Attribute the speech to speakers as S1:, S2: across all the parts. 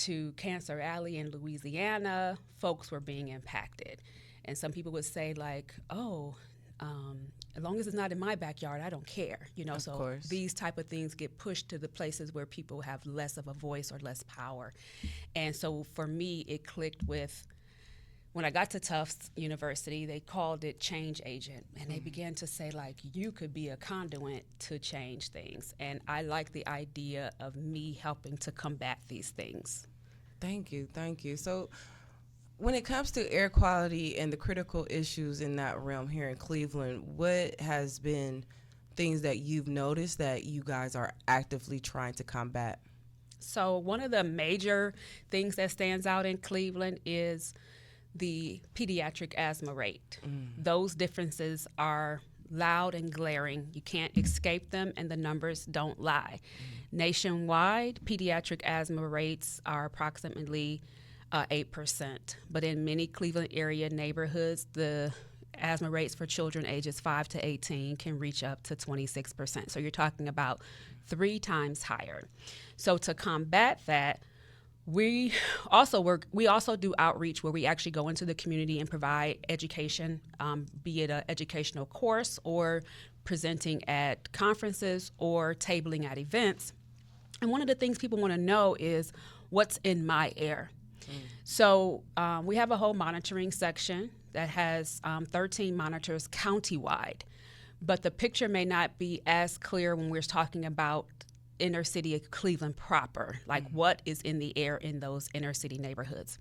S1: to Cancer Alley in Louisiana, folks were being impacted. And some people would say like, oh, as long as it's not in my backyard, I don't care.
S2: Of
S1: So
S2: course.
S1: these type of things get pushed to the places where people have less of a voice or less power. And so for me, it clicked with, when I got to Tufts University, they called it change agent. And they began to say, like, you could be a conduit to change things. And I like the idea of me helping to combat these things.
S2: Thank you. So when it comes to air quality and the critical issues in that realm here in Cleveland, what has been things that you've noticed that you guys are actively trying to combat?
S1: So one of the major things that stands out in Cleveland is the pediatric asthma rate. Those differences are loud and glaring. You can't escape them, and the numbers don't lie. Nationwide, pediatric asthma rates are approximately 8%, but in many Cleveland area neighborhoods, the asthma rates for children ages 5 to 18 can reach up to 26%. So you're talking about 3 times higher. So to combat that, we also do outreach where we actually go into the community and provide education, be it an educational course or presenting at conferences or tabling at events. And one of the things people want to know is what's in my air. So we have a whole monitoring section that has 13 monitors countywide, but the picture may not be as clear when we're talking about inner city of Cleveland proper, like what is in the air in those inner city neighborhoods.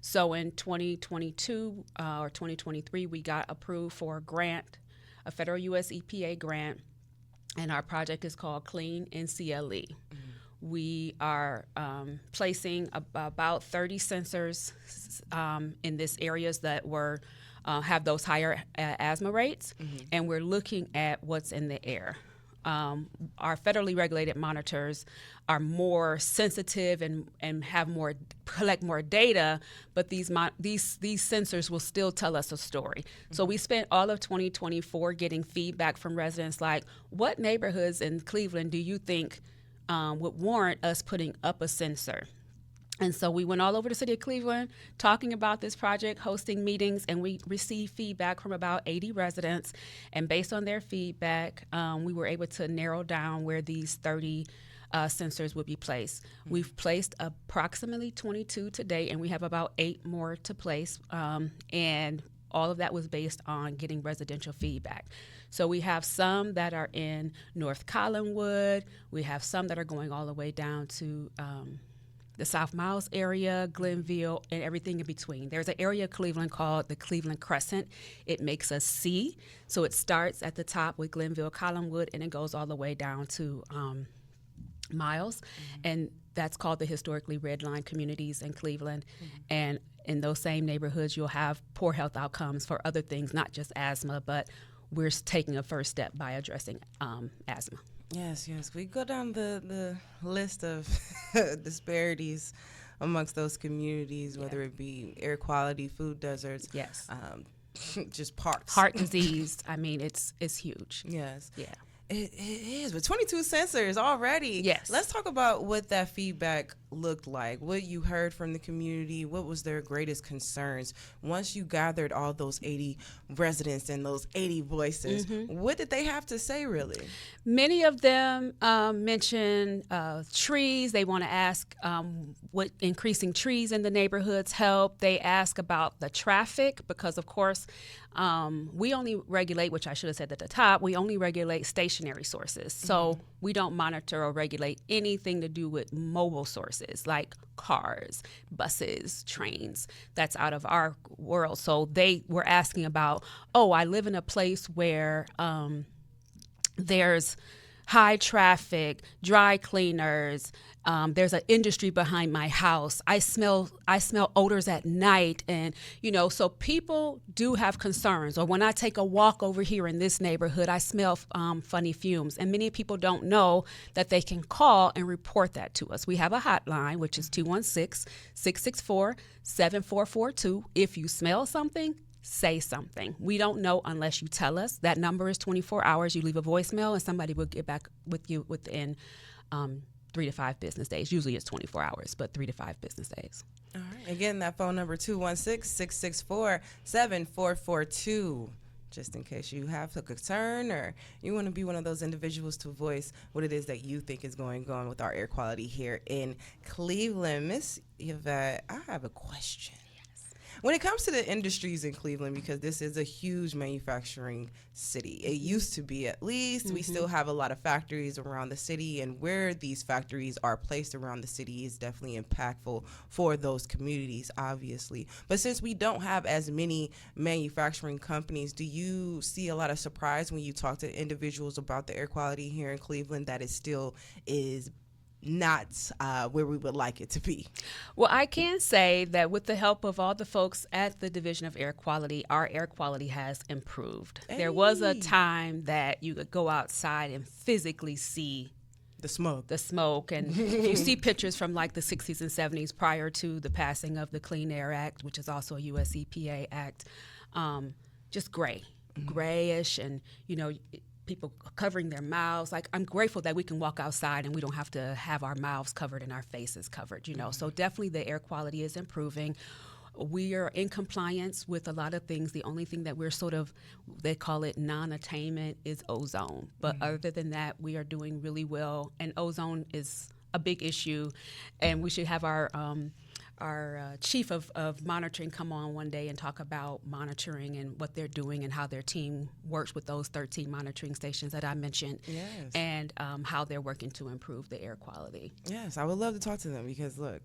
S1: So in 2022 or 2023, we got approved for a grant, a federal U.S. EPA grant, and our project is called CLEANinCLE. We are placing about 30 sensors in this areas that were have those higher asthma rates, and we're looking at what's in the air. Our federally regulated monitors are more sensitive and have collect more data, but these sensors will still tell us a story. So we spent all of 2024 getting feedback from residents like, what neighborhoods in Cleveland do you think would warrant us putting up a sensor? And so we went all over the city of Cleveland talking about this project, hosting meetings, and we received feedback from about 80 residents. And based on their feedback, we were able to narrow down where these 30 sensors would be placed. We've placed approximately 22 to date, and we have about 8 more to place. And all of that was based on getting residential feedback. So we have some that are in North Collinwood. We have some that are going all the way down to the South Miles area, Glenville, and everything in between. There's an area of Cleveland called the Cleveland Crescent. It makes a C, so it starts at the top with Glenville, Collinwood, and it goes all the way down to Miles, and that's called the historically redlined communities in Cleveland. And in those same neighborhoods, you'll have poor health outcomes for other things, not just asthma, but we're taking a first step by addressing asthma.
S2: Yes. We go down the list of disparities amongst those communities, whether it be air quality, food deserts, just parks.
S1: Heart disease, I mean, it's huge.
S2: Yes.
S1: Yeah.
S2: It is, but 22 sensors already.
S1: Yes.
S2: Let's talk about what that feedback looked like, what you heard from the community, what was their greatest concerns. Once you gathered all those 80 residents and those 80 voices, what did they have to say, really?
S1: Many of them mention trees. They want to ask what increasing trees in the neighborhoods help. They ask about the traffic because, of course, we only regulate, which I should have said at the top, we only regulate stationary sources. So we don't monitor or regulate anything to do with mobile sources like cars, buses, trains. That's out of our world. So they were asking about, I live in a place where there's high traffic, dry cleaners. There's an industry behind my house. I smell odors at night, and so people do have concerns. Or when I take a walk over here in this neighborhood, I smell funny fumes. And many people don't know that they can call and report that to us. We have a hotline, which is 216-664-7442. If you smell something, say something. We don't know unless you tell us. That number is 24 hours. You leave a voicemail, and somebody will get back with you within 3 to 5 business days. Usually it's 24 hours, but 3 to 5 business days.
S2: All right. Again, that phone number 216-664-7442. Just in case you have a concern or you want to be one of those individuals to voice what it is that you think is going on with our air quality here in Cleveland. Miss Yvette, I have a question. When it comes to the industries in Cleveland, because this is a huge manufacturing city, it used to be at least, we still have a lot of factories around the city, and where these factories are placed around the city is definitely impactful for those communities, obviously. But since we don't have as many manufacturing companies, do you see a lot of surprise when you talk to individuals about the air quality here in Cleveland that it still is not where we would like it to be?
S1: Well, I can say that with the help of all the folks at the Division of Air Quality, our air quality has improved.
S2: Hey.
S1: There was a time that you could go outside and physically see
S2: the smoke. And
S1: you see pictures from like the 60s and 70s prior to the passing of the Clean Air Act, which is also a US EPA act, just grayish, and, people covering their mouths. Like, I'm grateful that we can walk outside and we don't have to have our mouths covered and our faces covered, So definitely the air quality is improving. We are in compliance with a lot of things. The only thing that we're they call it non-attainment, is ozone. But other than that, we are doing really well. And ozone is a big issue. And we should have our chief of monitoring come on one day and talk about monitoring and what they're doing and how their team works with those 13 monitoring stations that I mentioned.
S2: Yes.
S1: And how they're working to improve the air quality.
S2: Yes, I would love to talk to them because, look,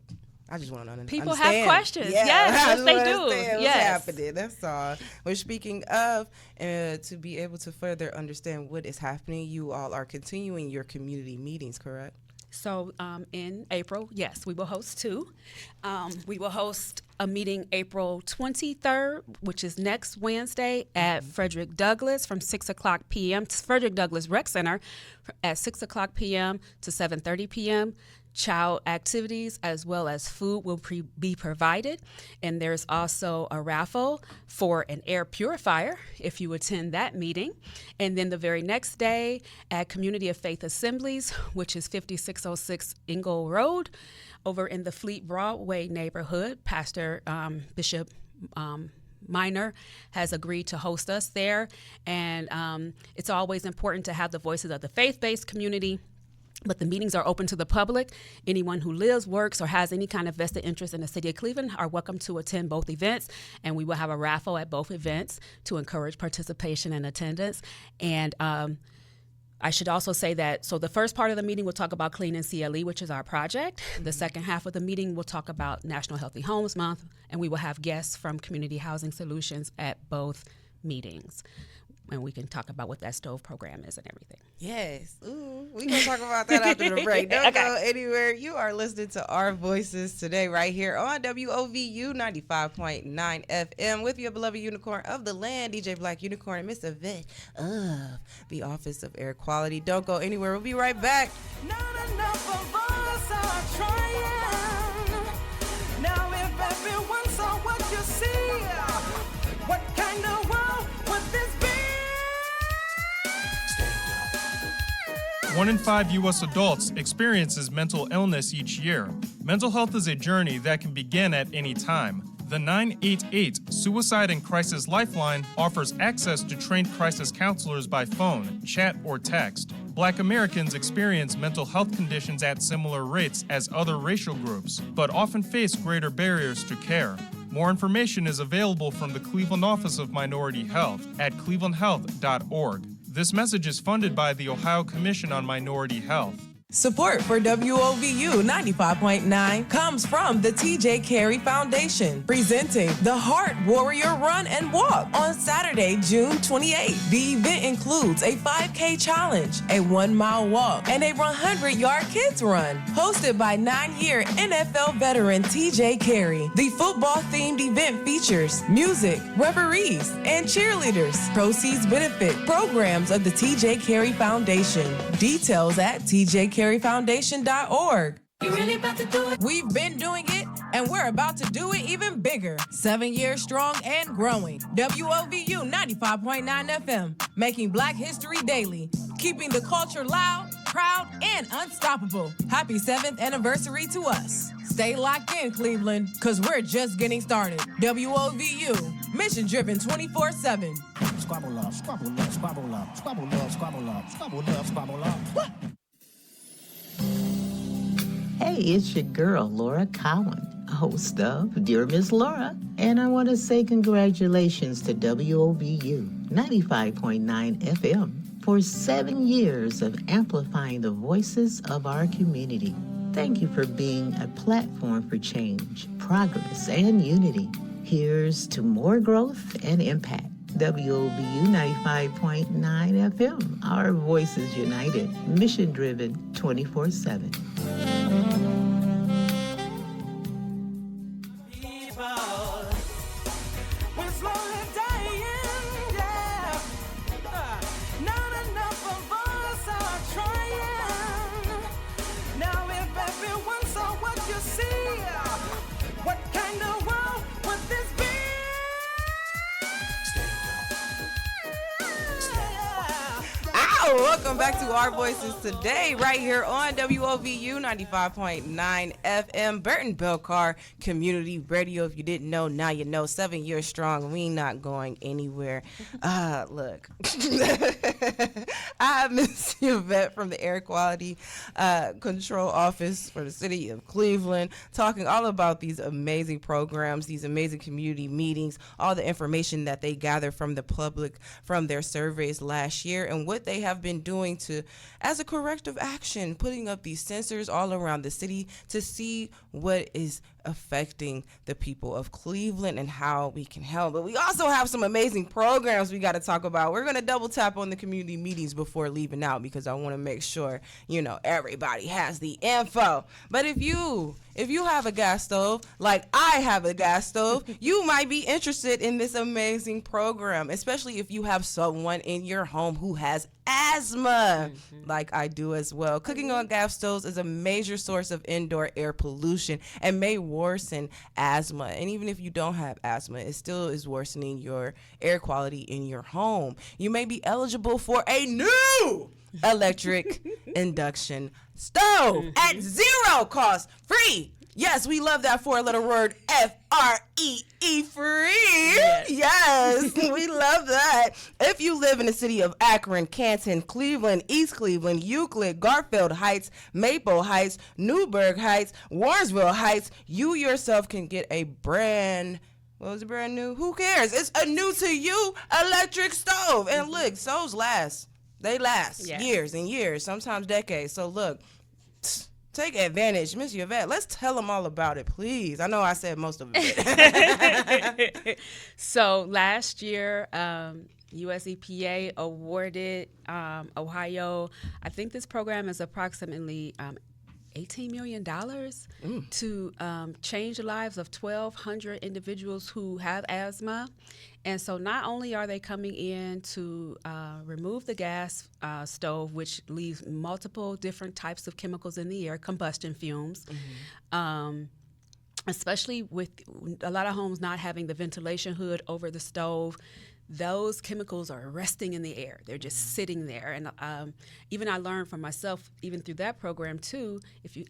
S2: I just want to understand.
S1: People have questions. Yes, they do.
S2: What's happening. That's all. We're speaking of, to be able to further understand what is happening, you all are continuing your community meetings, correct?
S1: So in April, yes, we will host 2. We will host a meeting April 23rd, which is next Wednesday at Frederick Douglass from 6 o'clock p.m. to Frederick Douglass Rec Center at 6 o'clock p.m. to 7:30 p.m. Child activities as well as food will be provided. And there's also a raffle for an air purifier if you attend that meeting. And then the very next day at Community of Faith Assemblies, which is 5606 Ingle Road, over in the Fleet Broadway neighborhood, Pastor Bishop Minor has agreed to host us there. And it's always important to have the voices of the faith-based community. But the meetings are open to the public. Anyone who lives, works, or has any kind of vested interest in the city of Cleveland are welcome to attend both events. And we will have a raffle at both events to encourage participation and attendance. And I should also say that, so the first part of the meeting will talk about CLEANinCLE, which is our project. The second half of the meeting will talk about National Healthy Homes Month, and we will have guests from Community Housing Solutions at both meetings. And we can talk about what that stove program is and everything.
S2: Yes. Ooh, we're going to talk about that after the break. Don't go anywhere. You are listening to Our Voices today right here on WOVU 95.9 FM with your beloved unicorn of the land, DJ Black Unicorn, and Miss Yvette of the Office of Air Quality. Don't go anywhere. We'll be right back.
S3: Not enough of us are trying. Now if everyone saw what you see, what kind of world would this be?
S4: 1 in 5 U.S. adults experiences mental illness each year. Mental health is a journey that can begin at any time. The 988 Suicide and Crisis Lifeline offers access to trained crisis counselors by phone, chat, or text. Black Americans experience mental health conditions at similar rates as other racial groups, but often face greater barriers to care. More information is available from the Cleveland Office of Minority Health at clevelandhealth.org. This message is funded by the Ohio Commission on Minority Health.
S3: Support for WOVU 95.9 comes from the TJ Carey Foundation, presenting the Heart Warrior Run and Walk on Saturday, June 28th. The event includes a 5K challenge, a 1-mile walk, and a 100-yard kids run, hosted by 9-year NFL veteran TJ Carey. The football-themed event features music, referees, and cheerleaders. Proceeds benefit programs of the TJ Carey Foundation. Details at tjcareyfoundation.org. You really about to do it? We've been doing it, and we're about to do it even bigger. 7 years strong and growing. WOVU 95.9 FM, making Black history daily, keeping the culture loud proud, and unstoppable. Happy 7th anniversary to us. Stay locked in, Cleveland, because we're just getting started. WOVU, mission driven 24/7.
S5: Squabble up, squabble up, squabble up, squabble up, squabble up, squabble up, squabble up.
S6: Hey, it's your girl, Laura Cowan, host of Dear Miss Laura, and I want to say congratulations to WOVU 95.9 FM for 7 years of amplifying the voices of our community. Thank you for being a platform for change, progress, and unity. Here's to more growth and impact. WOVU 95.9 FM, our voices united, mission-driven 24/7.
S2: Welcome back to Our Voices Today, right here on WOVU 95.9 FM, Burton Belcar Community Radio. If you didn't know, now you know. 7 years strong. We not going anywhere. Look, I have Miss Yvette from the Air Quality Control Office for the City of Cleveland, talking all about these amazing programs, these amazing community meetings, all the information that they gather from the public from their surveys last year, and what they have been doing to, as a corrective action, putting up these sensors all around the city to see what is affecting the people of Cleveland and how we can help. But we also have some amazing programs we got to talk about. We're going to double tap on the community meetings before leaving out, because I want to make sure, everybody has the info. But if you have a gas stove, like I have a gas stove, you might be interested in this amazing program, especially if you have someone in your home who has asthma, like I do as well. Cooking on gas stoves is a major source of indoor air pollution and may worsen asthma. And even if you don't have asthma, it still is worsening your air quality in your home. You may be eligible for a new electric induction stove at zero cost, free. Yes, we love that four-letter word, F-R-E-E, free. Yes, we love that. If you live in the city of Akron, Canton, Cleveland, East Cleveland, Euclid, Garfield Heights, Maple Heights, Newburgh Heights, Warrensville Heights, you yourself can get a brand new? Who cares? It's a new to you electric stove. And look, stoves last. They last years and years, sometimes decades. So look, take advantage. Miss Yvette, let's tell them all about it, please. I know I said most of it.
S1: So last year, US EPA awarded Ohio, I think this program is approximately $18 million to change the lives of 1,200 individuals who have asthma. And so not only are they coming in to remove the gas stove, which leaves multiple different types of chemicals in the air, combustion fumes, especially with a lot of homes not having the ventilation hood over the stove. Those chemicals are resting in the air. They're just sitting there. And even I learned from myself, even through that program too,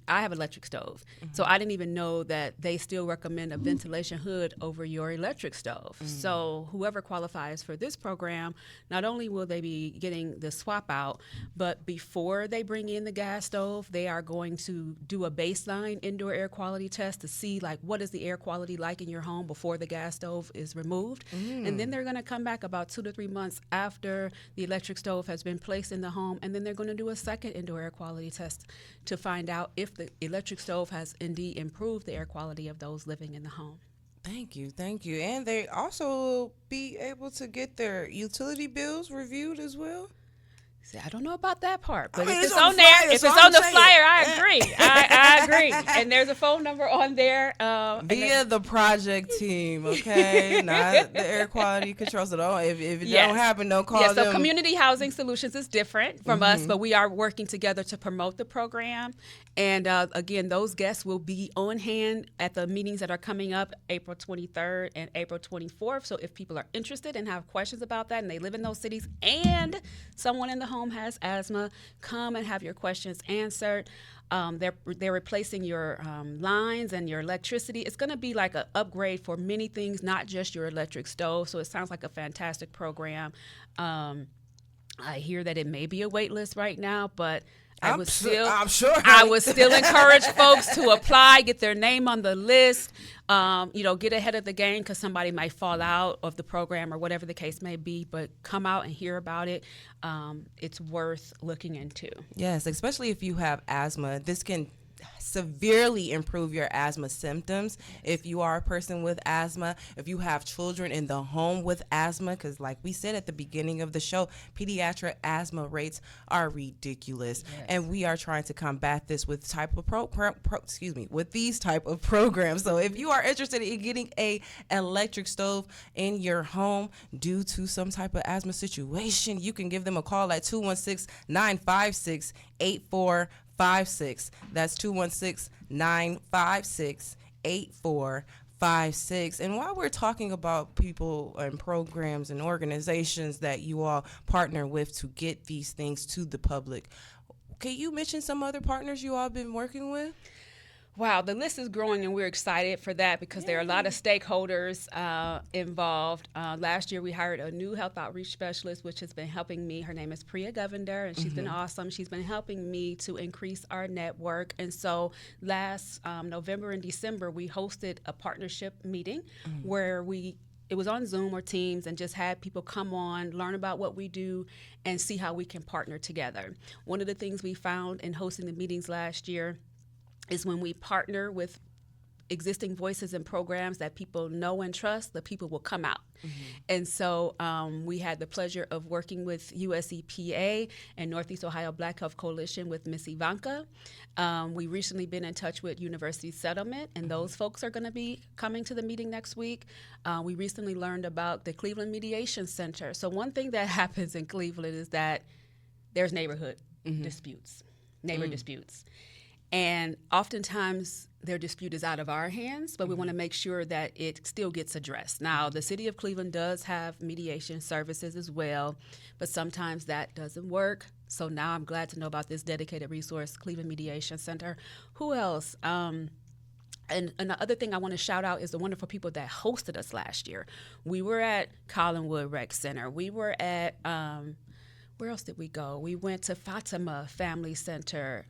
S1: I have an electric stove. So I didn't even know that they still recommend a ventilation hood over your electric stove. So whoever qualifies for this program, not only will they be getting the swap out, but before they bring in the gas stove, they are going to do a baseline indoor air quality test to see what is the air quality like in your home before the gas stove is removed. And then they're going to come back about 2 to 3 months after the electric stove has been placed in the home, and then they're going to do a second indoor air quality test to find out if the electric stove has indeed improved the air quality of those living in the home.
S2: Thank you. And they also will be able to get their utility bills reviewed as well?
S1: See, I don't know about that part, but
S2: if
S1: it's on there, if it's on the flyer, I agree. I agree. And there's a phone number on there.
S2: Via the project team, okay? Not the air quality control. So if it don't happen, don't call them.
S1: So Community Housing Solutions is different from us, but we are working together to promote the program. And again, those guests will be on hand at the meetings that are coming up April 23rd and April 24th. So if people are interested and have questions about that and they live in those cities and someone in the home has asthma, come and have your questions answered. They're replacing your lines and your electricity. It's going to be like an upgrade for many things, not just your electric stove. So it sounds like a fantastic program. I hear that it may be a wait list right now, but
S2: I'm sure.
S1: I would still encourage folks to apply, get their name on the list, get ahead of the game because somebody might fall out of the program or whatever the case may be, but come out and hear about it. It's worth looking into.
S2: Yes, especially if you have asthma. This can severely improve your asthma symptoms if you are a person with asthma, if you have children in the home with asthma, because like we said at the beginning of the show, pediatric asthma rates are ridiculous. Yes. And we are trying to combat this with these type of programs. So if you are interested in getting a electric stove in your home due to some type of asthma situation, you can give them a call at 216-956-8456. That's 216-956-8456. And while we're talking about people and programs and organizations that you all partner with to get these things to the public, can you mention some other partners you all been working with?
S1: Wow, the list is growing, and we're excited for that because there are a lot of stakeholders involved. Last year, we hired a new health outreach specialist, which has been helping me. Her name is Priya Govender, and she's been awesome. She's been helping me to increase our network. And so last November and December, we hosted a partnership meeting where it was on Zoom or Teams and just had people come on, learn about what we do, and see how we can partner together. One of the things we found in hosting the meetings last year is when we partner with existing voices and programs that people know and trust, the people will come out. And so we had the pleasure of working with US EPA and Northeast Ohio Black Health Coalition with Miss Ivanka. We recently been in touch with University Settlement, and those folks are going to be coming to the meeting next week. We recently learned about the Cleveland Mediation Center. So one thing that happens in Cleveland is that there's neighborhood disputes, disputes. And oftentimes their dispute is out of our hands, but we want to make sure that it still gets addressed. Now, the city of Cleveland does have mediation services as well, but sometimes that doesn't work. So now I'm glad to know about this dedicated resource, Cleveland Mediation Center. Who else? And the other thing I want to shout out is the wonderful people that hosted us last year. We were at Collinwood Rec Center. We were at where else did we go? We went to Fatima Family Center.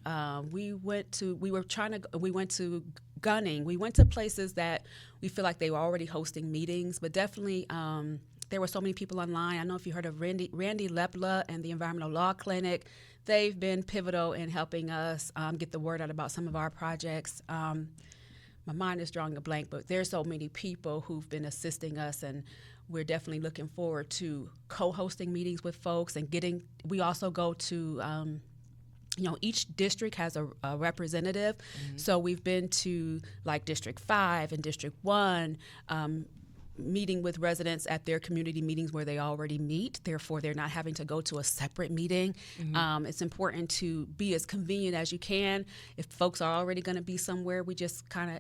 S1: We went to Gunning. We went to places that we feel like they were already hosting meetings, but definitely there were so many people online. I don't know if you heard of Randy Lepla and the Environmental Law Clinic. They've been pivotal in helping us get the word out about some of our projects. My mind is drawing a blank, but there's so many people who've been assisting us, and we're definitely looking forward to co-hosting meetings with folks and we also go to, each district has a representative. So we've been to like District 5 and District 1, meeting with residents at their community meetings where they already meet. Therefore, they're not having to go to a separate meeting. It's important to be as convenient as you can. If folks are already going to be somewhere, we just kind of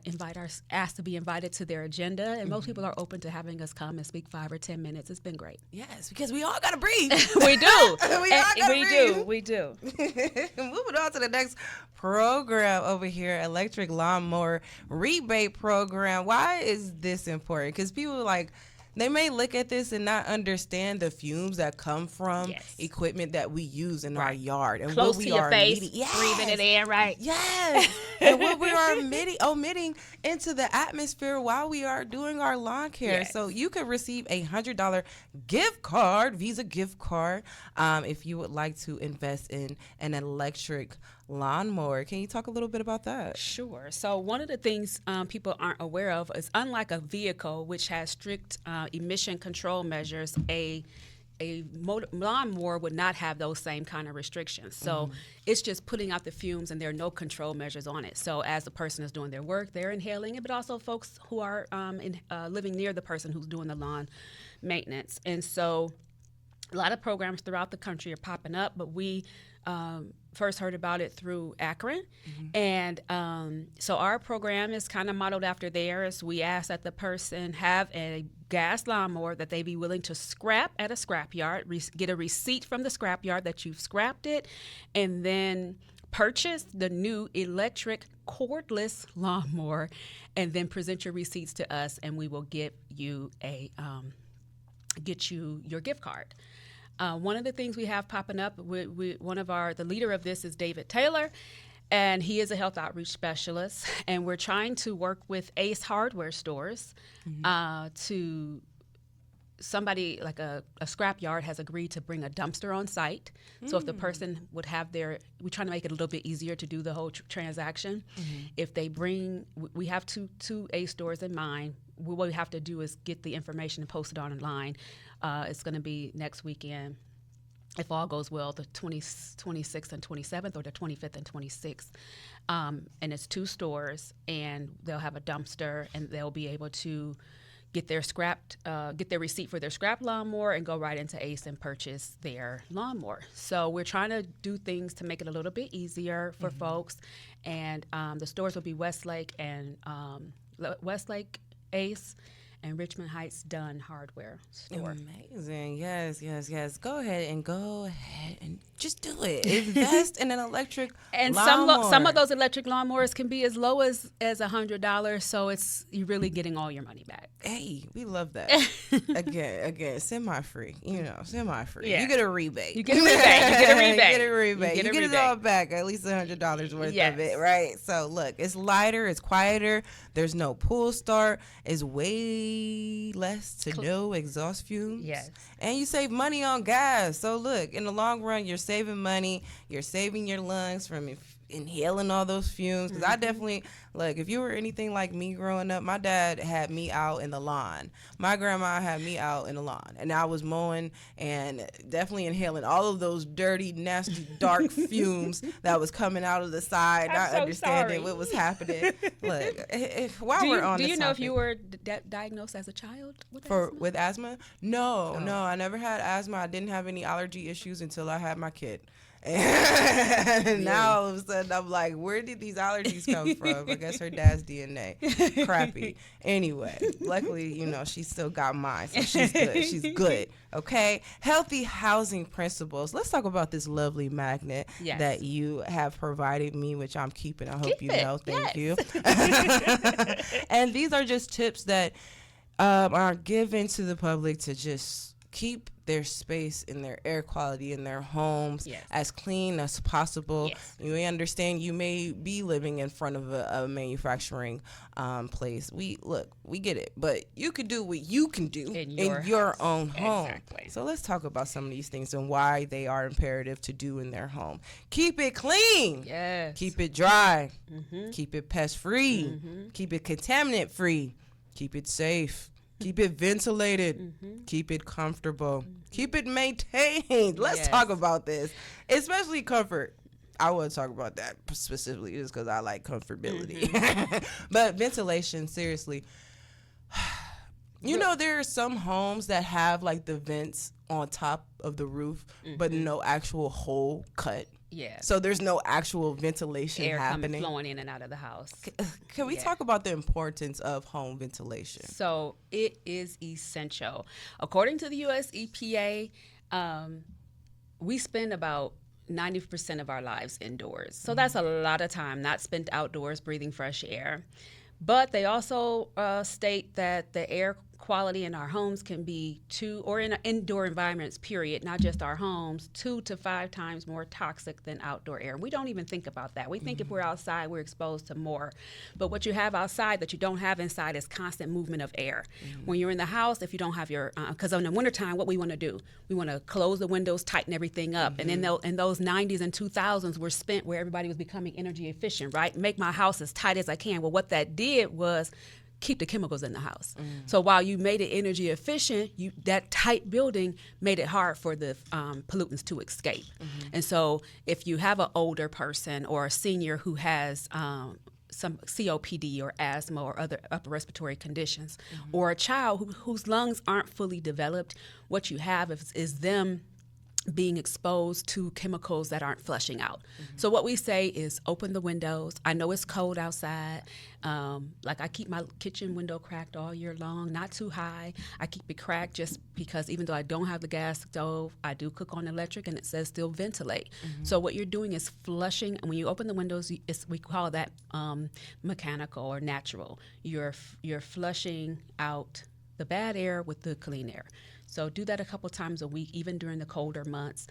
S1: ask to be invited to their agenda. And most people are open to having us come and speak 5 or 10 minutes. It's been great.
S2: Yes, because we all got to breathe.
S1: We do.
S2: We do. Moving on to the next program over here, electric lawnmower rebate program. Why is this important? Because people they may look at this and not understand the fumes that come from equipment that we use in our yard and
S1: close
S2: what we
S1: to your
S2: are
S1: face,
S2: emitting.
S1: breathing it in, right?
S2: Yes, and what we are omitting into the atmosphere while we are doing our lawn care.
S1: Yes.
S2: So you could receive a $100 gift card, Visa gift card, if you would like to invest in an electric lawnmower. Can you talk a little bit about that?
S1: Sure. So one of the things people aren't aware of is, unlike a vehicle which has strict emission control measures, a lawnmower would not have those same kind of restrictions. So it's just putting out the fumes, and there are no control measures on it. So as the person is doing their work, they're inhaling it, but also folks who are living near the person who's doing the lawn maintenance. And so a lot of programs throughout the country are popping up, but we first heard about it through Akron. And so our program is kind of modeled after theirs. We ask that the person have a gas lawnmower that they be willing to scrap at a scrapyard, get a receipt from the scrapyard that you've scrapped it, and then purchase the new electric cordless lawnmower, and then present your receipts to us, and we will give you get you your gift card. One of the things we have popping up, the leader of this is David Taylor, and he is a health outreach specialist, and we're trying to work with Ace hardware stores to somebody like a scrapyard has agreed to bring a dumpster on site. So if the person would have we're trying to make it a little bit easier to do the whole transaction. If they bring, we have two Ace stores in mind. What we have to do is get the information and post it online. It's going to be next weekend, if all goes well, the 26th and 27th, or the 25th and 26th. And it's 2 stores, and they'll have a dumpster, and they'll be able to get their receipt for their scrap lawnmower and go right into Ace and purchase their lawnmower. So we're trying to do things to make it a little bit easier for folks. And the stores will be Westlake Ace and Richmond Heights Dunn Hardware Store.
S2: Amazing. Yes. Go ahead and just do it. Invest in an electric
S1: and
S2: lawnmower.
S1: some of those electric lawnmowers can be as low as $100, so you're really getting all your money back.
S2: Hey, we love that. Again, semi-free. Semi-free.
S1: Yeah.
S2: You get a rebate.
S1: You get a rebate.
S2: You get it all back, at least $100 worth of it, right? So look, it's lighter, it's quieter. There's no pull start. It's way less to no exhaust fumes.
S1: Yes.
S2: And you save money on gas. So look, in the long run, you're saving money. You're saving your lungs from inhaling all those fumes. Because I definitely, look, if you were anything like me growing up, my dad had me out in the lawn. My grandma had me out in the lawn. And I was mowing and definitely inhaling all of those dirty, nasty, dark fumes that was coming out of the side, not understanding what was happening. Look, while we're on this topic.
S1: Do you know if you were diagnosed as a child with asthma?
S2: With asthma? No, I never had asthma. I didn't have any allergy issues until I had my kid. And now all of a sudden I'm like, where did these allergies come from? I guess her dad's DNA. Crappy. Anyway, luckily, she still got mine, so she's good. She's good. Okay. Healthy housing principles. Let's talk about this lovely magnet that you have provided me, which I'm keeping. I hope you know. Thank you. And these are just tips that are given to the public to just keep their space and their air quality in their homes as clean as possible. You understand you may be living in front of a manufacturing place. We get it, but you could do what you can do in your own home.
S1: Exactly.
S2: So let's talk about some of these things and why they are imperative to do in their home. Keep it clean.
S1: Yes.
S2: Keep it dry. Keep it pest free. Keep it contaminant free. Keep it safe. Keep it ventilated. Keep it comfortable. Keep it maintained. Let's talk about this, especially comfort. I want to talk about that specifically just because I like comfortability. But ventilation, seriously. There are some homes that have like the vents on top of the roof, but no actual hole cut.
S1: Yeah.
S2: So there's no actual ventilation happening.
S1: Flowing in and out of the house.
S2: Can we talk about the importance of home ventilation?
S1: So it is essential. According to the U.S. EPA, we spend about 90% of our lives indoors. So that's a lot of time not spent outdoors breathing fresh air. But they also state that the air quality in our homes can be or in indoor environments, period, not just our homes, 2 to 5 times more toxic than outdoor air. We don't even think about that. We think if we're outside, we're exposed to more. But what you have outside that you don't have inside is constant movement of air. When you're in the house, if you don't have your, because in the wintertime, what we want to do, we want to close the windows, tighten everything up. And in those 90s and 2000s were spent where everybody was becoming energy efficient, right? Make my house as tight as I can. Well, what that did was keep the chemicals in the house. So while you made it energy efficient, that tight building made it hard for the pollutants to escape. And so if you have an older person or a senior who has some COPD or asthma or other upper respiratory conditions, or a child whose lungs aren't fully developed, what you have is them being exposed to chemicals that aren't flushing out. So what we say is open the windows. I know it's cold outside. Like I keep my kitchen window cracked all year long, not too high. I keep it cracked just because even though I don't have the gas stove, I do cook on electric and it says still ventilate. So what you're doing is flushing, and when you open the windows, we call that mechanical or natural. You're flushing out the bad air with the clean air. So do that a couple times a week, even during the colder months.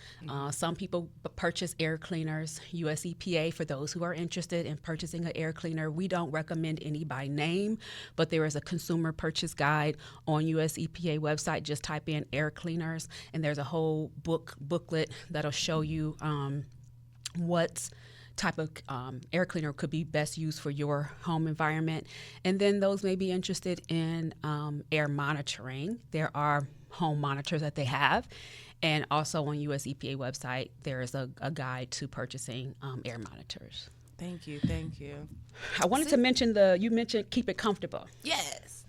S1: Some people purchase air cleaners. US EPA, for those who are interested in purchasing an air cleaner, we don't recommend any by name, but there is a consumer purchase guide on US EPA website. Just type in air cleaners, and there's a whole booklet that'll show you what type of air cleaner could be best used for your home environment. And then those may be interested in air monitoring. There are home monitors that they have, and also on US EPA website there is a guide to purchasing air monitors.
S2: Thank you.
S1: I wanted to mention you mentioned keep it comfortable.
S2: Yes.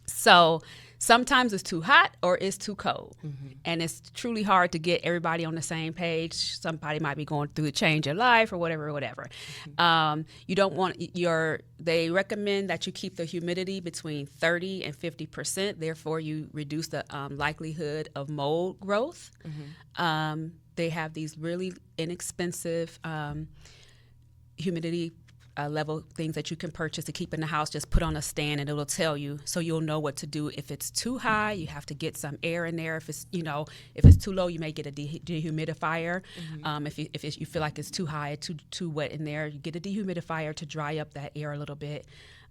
S1: So sometimes it's too hot or it's too cold, and it's truly hard to get everybody on the same page. Somebody might be going through a change of life or whatever. You don't want they recommend that you keep the humidity between 30 and 50%. Therefore, you reduce the likelihood of mold growth. They have these really inexpensive humidity level things that you can purchase to keep in the house. Just put on a stand and it'll tell you, so you'll know what to do. If it's too high, you have to get some air in there. If it's too low, you may get a dehumidifier. If you feel like it's too high, too wet in there, you get a dehumidifier to dry up that air a little bit.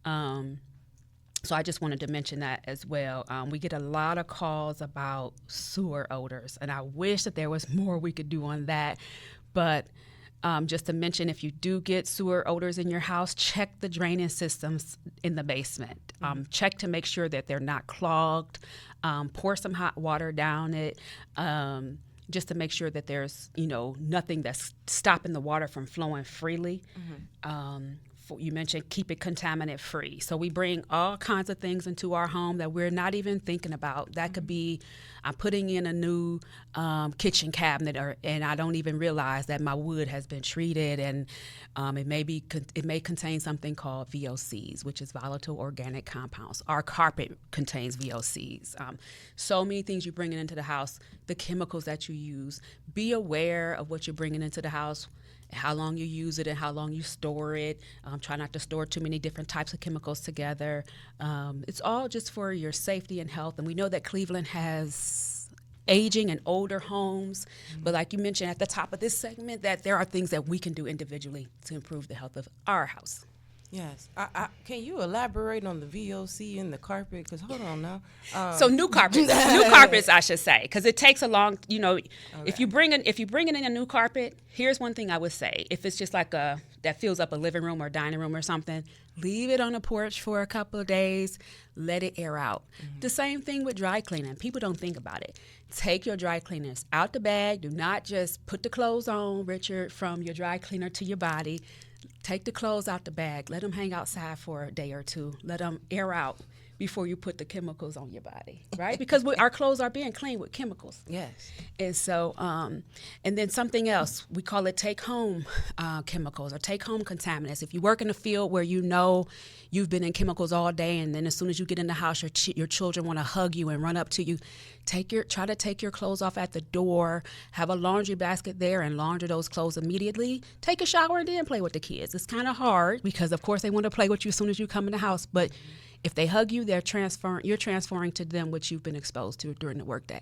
S1: So I just wanted to mention that as well. We get a lot of calls about sewer odors, and I wish that there was more we could do on that, but just to mention, if you do get sewer odors in your house, check the draining systems in the basement. Check to make sure that they're not clogged. Pour some hot water down it, just to make sure that there's nothing that's stopping the water from flowing freely. You mentioned keep it contaminant free. So we bring all kinds of things into our home that we're not even thinking about. That could be I'm putting in a new kitchen cabinet, and I don't even realize that my wood has been treated, and it may contain something called VOCs, which is volatile organic compounds. Our carpet contains VOCs. So many things you're bringing into the house, the chemicals that you use. Be aware of what you're bringing into the house, how long you use it and how long you store it. Try not to store too many different types of chemicals together. It's all just for your safety and health. And we know that Cleveland has aging and older homes, but like you mentioned at the top of this segment, that there are things that we can do individually to improve the health of our house.
S2: Yes. Can you elaborate on the VOC in the carpet? Because hold on now.
S1: So new carpets, I should say, because it takes a long. If you bring in a new carpet, here's one thing I would say: if it's just like that fills up a living room or dining room or something, leave it on the porch for a couple of days, let it air out. The same thing with dry cleaning. People don't think about it. Take your dry cleaners out the bag. Do not just put the clothes on, Richard, from your dry cleaner to your body. Take the clothes out the bag. Let them hang outside for a day or two. Let them air out before you put the chemicals on your body, right? Because our clothes are being cleaned with chemicals.
S2: Yes.
S1: And so, and then something else, we call it take-home chemicals or take-home contaminants. If you work in a field where you've been in chemicals all day, and then as soon as you get in the house, your children want to hug you and run up to you, try to take your clothes off at the door, have a laundry basket there and launder those clothes immediately. Take a shower and then play with the kids. It's kind of hard because, of course, they want to play with you as soon as you come in the house, but if they hug you, you're transferring to them what you've been exposed to during the workday.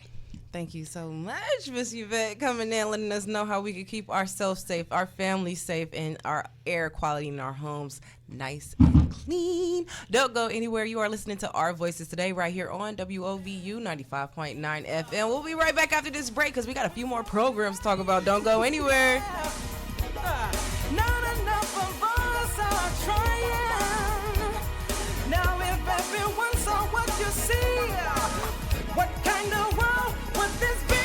S2: Thank you so much, Miss Yvette, coming in, letting us know how we can keep ourselves safe, our families safe, and our air quality in our homes nice and clean. Don't go anywhere. You are listening to Our Voices today right here on WOVU 95.9 FM. We'll be right back after this break because we got a few more programs to talk about. Don't go anywhere.
S3: Not enough of us are trying. Now if everyone saw what you see, what kind of world would this be?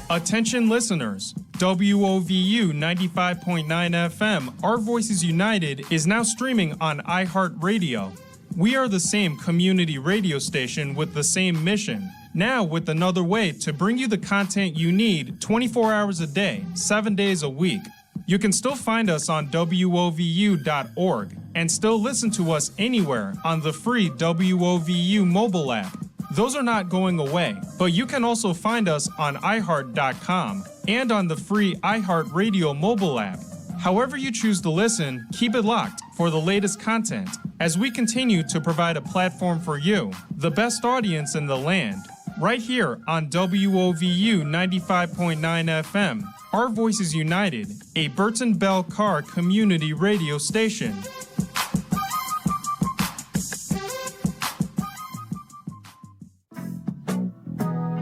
S4: Attention listeners, WOVU 95.9 FM, Our Voices United, is now streaming on iHeartRadio. We are the same community radio station with the same mission. Now with another way to bring you the content you need 24 hours a day, 7 days a week. You can still find us on WOVU.org and still listen to us anywhere on the free WOVU mobile app. Those are not going away, but you can also find us on iHeart.com and on the free iHeartRadio mobile app. However you choose to listen, keep it locked for the latest content as we continue to provide a platform for you, the best audience in the land, right here on WOVU 95.9 FM. Our Voices United, a Burton Bell Carr community radio station.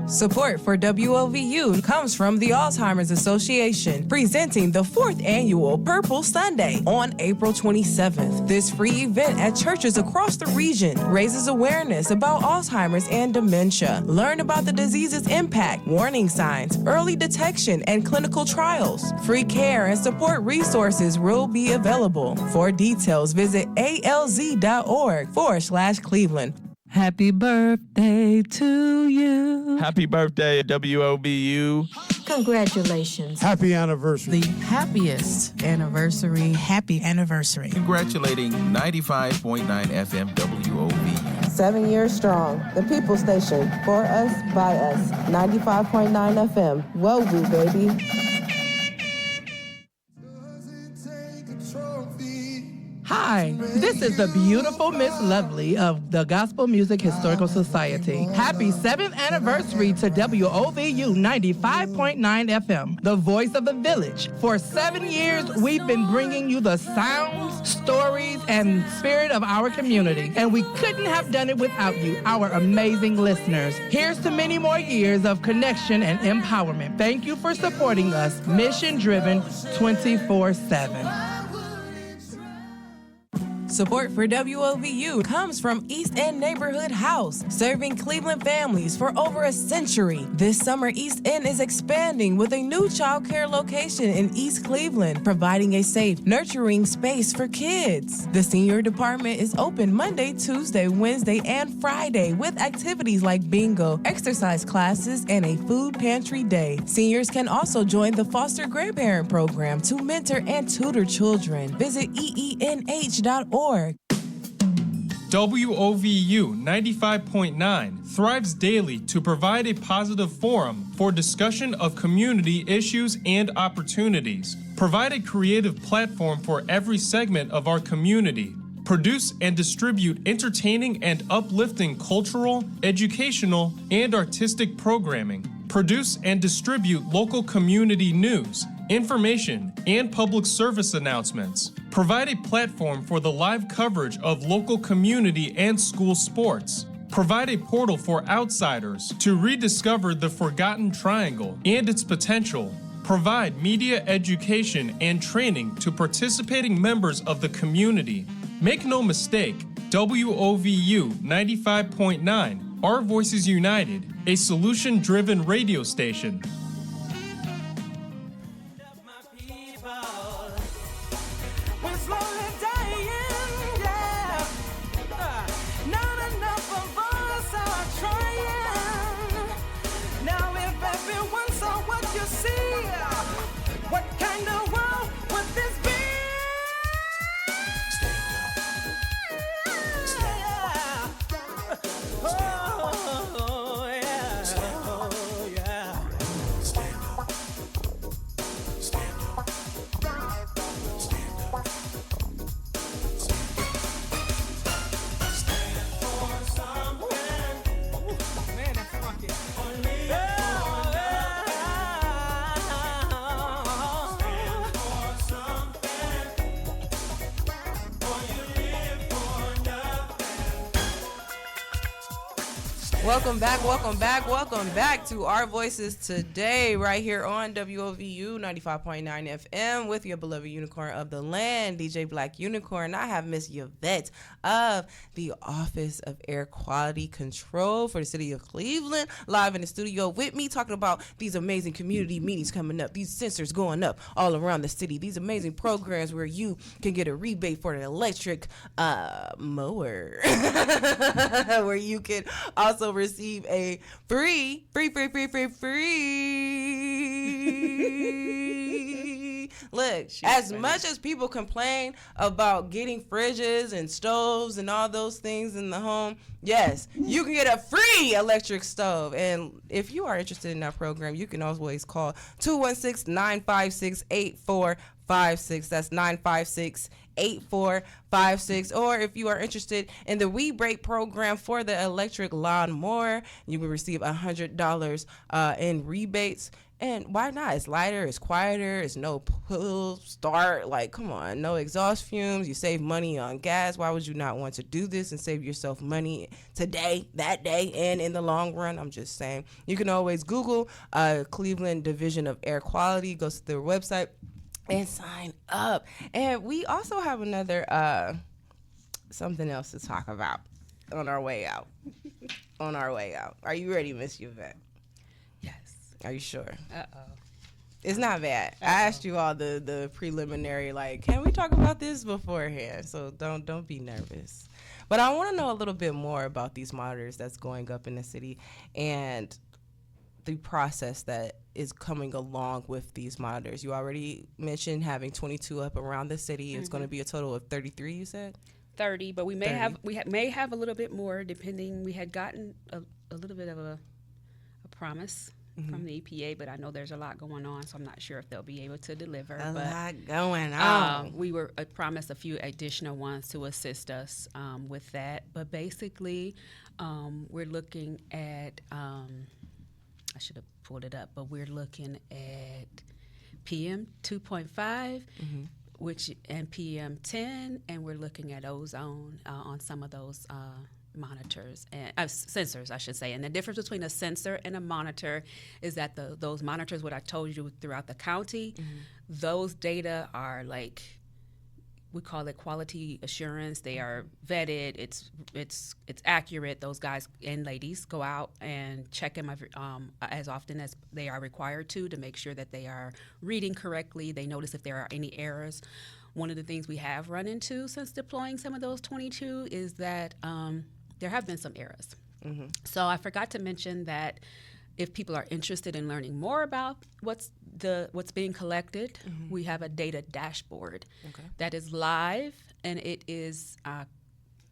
S3: Support for WOVU comes from the Alzheimer's Association, presenting the 4th annual Purple Sunday on April 27th. This free event at churches across the region raises awareness about Alzheimer's and dementia. Learn about the disease's impact, warning signs, early detection, and clinical trials. Free care and support resources will be available. For details, visit alz.org/Cleveland.
S7: Happy birthday to you.
S8: Happy birthday, WOVU.
S6: Congratulations.
S5: Happy anniversary.
S7: The happiest anniversary.
S9: Happy anniversary.
S10: Congratulating 95.9 FM WOVU.
S11: 7 years strong. The People Station. For us, by us. 95.9 FM. WOVU, baby.
S7: Hi, this is the beautiful Miss Lovely of the Gospel Music Historical Society. Happy 7th anniversary to WOVU 95.9 FM, the voice of the village. For 7 years, we've been bringing you the sounds, stories, and spirit of our community. And we couldn't have done it without you, our amazing listeners. Here's to many more years of connection and empowerment. Thank you for supporting us, mission-driven 24/7.
S3: Support for WOVU comes from East End Neighborhood House, serving Cleveland families for over a century. This summer, East End is expanding with a new child care location in East Cleveland, providing a safe, nurturing space for kids. The senior department is open Monday, Tuesday, Wednesday, and Friday with activities like bingo, exercise classes, and a food pantry day. Seniors can also join the foster grandparent program to mentor and tutor children. Visit EENH.org.
S4: WOVU 95.9 thrives daily to provide a positive forum for discussion of community issues and opportunities. Provide a creative platform for every segment of our community. Produce and distribute entertaining and uplifting cultural, educational, and artistic programming. Produce and distribute local community news, information, and public service announcements. Provide a platform for the live coverage of local community and school sports. Provide a portal for outsiders to rediscover the Forgotten Triangle and its potential. Provide media education and training to participating members of the community. Make no mistake, WOVU 95.9, Our Voices United, a solution-driven radio station.
S2: Welcome back to Our Voices Today, right here on WOVU 95.9 FM with your beloved unicorn of the land, DJ Black Unicorn. I have Miss Yvette of the Office of Air Quality Control for the city of Cleveland live in the studio with me, talking about these amazing community meetings coming up, these sensors going up all around the city, these amazing programs where you can get a rebate for an electric mower, where you can also also receive a free look, as much as people complain about getting fridges and stoves and all those things in the home, yes, you can get a free electric stove. And if you are interested in that program, you can always call 216-956-8456. That's 956-8456. Or if you are interested in the We Break program for the electric lawnmower, you will receive $100 in rebates. And why not? It's lighter, it's quieter, it's no pull start. Like, come on, no exhaust fumes. You save money on gas. Why would you not want to do this and save yourself money today, that day, and in the long run? I'm just saying. You can always Google Cleveland Division of Air Quality. Go to their website and sign up. And we also have another something else to talk about on our way out. Are you ready, Miss Yvette? Are you sure?
S1: Uh-oh.
S2: It's not bad. I asked you all the preliminary, like, can we talk about this beforehand? So don't be nervous. But I want to know a little bit more about these monitors that's going up in the city and the process that is coming along with these monitors. You already mentioned having 22 up around the city. It's going to be a total of 33, you said?
S1: 30, but we may have a little bit more, depending. We had gotten a little bit of a promise from the EPA, but I know there's a lot going on, so I'm not sure if they'll be able to deliver.
S2: A lot going on.
S1: We were promised a few additional ones to assist us with that, but basically we're looking at, I should have pulled it up, but we're looking at PM 2.5, which and PM 10, and we're looking at ozone on some of those monitors and sensors, I should say. And the difference between a sensor and a monitor is that those monitors, what I told you throughout the county, those data are like, we call it quality assurance. They are vetted. It's accurate. Those guys and ladies go out and check them as often as they are required to make sure that they are reading correctly. They notice if there are any errors. One of the things we have run into since deploying some of those 22 is that there have been some errors. So I forgot to mention that if people are interested in learning more about what's being collected, we have a data dashboard that is live, and it is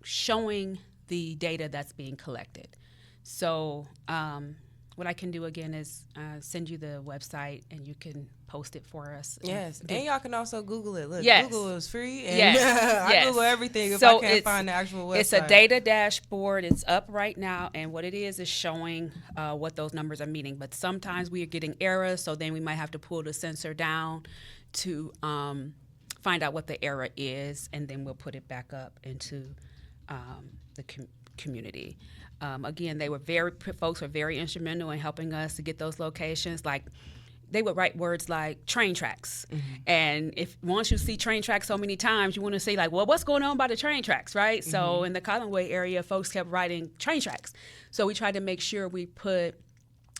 S1: showing the data that's being collected. So what I can do again is send you the website, and you can post it for us.
S2: Yes, and y'all can also Google it. Look,
S1: yes.
S2: Google is free, and
S1: yes.
S2: I Google everything if I can't find the actual website.
S1: It's a data dashboard. It's up right now, and what it is showing what those numbers are meaning. But sometimes we are getting errors, so then we might have to pull the sensor down to find out what the error is, and then we'll put it back up into the community. Again, folks were very instrumental in helping us to get those locations. Like, they would write words like train tracks. And once you see train tracks so many times, you want to say, like, well, what's going on by the train tracks, right? So in the Conway area, folks kept writing train tracks. So we tried to make sure we put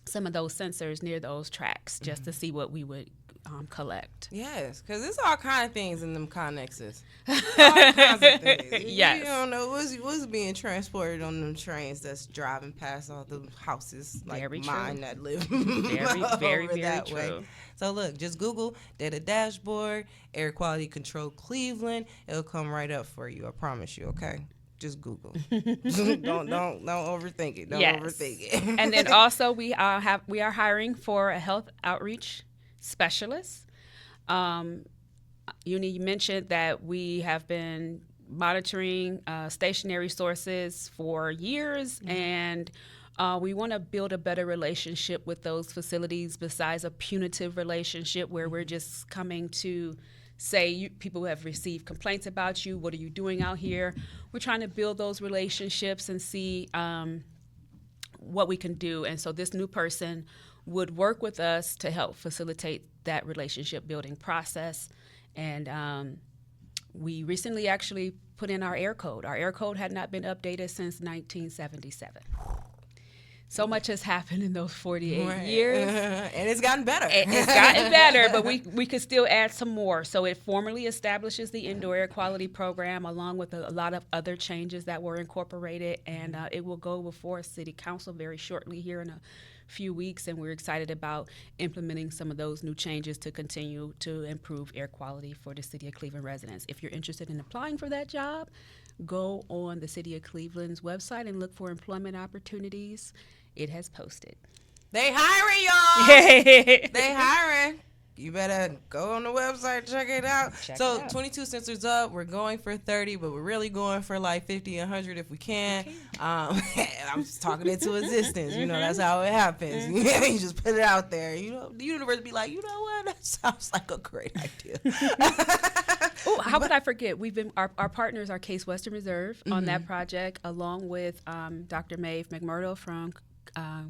S1: some of those sensors near those tracks just to see what we would collect.
S2: Yes, because there's all kind of things in them connexes. All kinds of things.
S1: Yes.
S2: You don't know what's being transported on them trains that's driving past all the houses like
S1: very
S2: mine
S1: true.
S2: that live
S1: very
S2: that
S1: true.
S2: way. So look, just Google data dashboard, air quality control Cleveland. It'll come right up for you. I promise you. Okay. Just Google. don't overthink it. Don't overthink it.
S1: And then also we are hiring for a health outreach specialist. You mentioned that we have been monitoring stationary sources for years, and we want to build a better relationship with those facilities besides a punitive relationship where we're just coming to say people have received complaints about you. What are you doing out here? We're trying to build those relationships and see what we can do. And so this new person would work with us to help facilitate that relationship building process. And we recently actually put in our air code. Our air code had not been updated since 1977. So much has happened in those 48 years.
S2: And it's gotten better.
S1: It's gotten better, but we could still add some more. So it formally establishes the indoor air quality program along with a lot of other changes that were incorporated, and it will go before City Council very shortly here in a few weeks, and we're excited about implementing some of those new changes to continue to improve air quality for the City of Cleveland residents. If you're interested in applying for that job, go on the City of Cleveland's website and look for employment opportunities. It has posted.
S2: They hiring, y'all. They hiring. You better go on the website, check it out. So 22 sensors up. We're going for 30, but we're really going for like 50, 100 if we can. I'm just talking into existence. You know, that's how it happens. You just put it out there. You know, the universe be like, you know what? That sounds like a great idea.
S1: Oh, how could I forget? We've been our partners are Case Western Reserve on that project, along with Dr. Maeve McMurdo from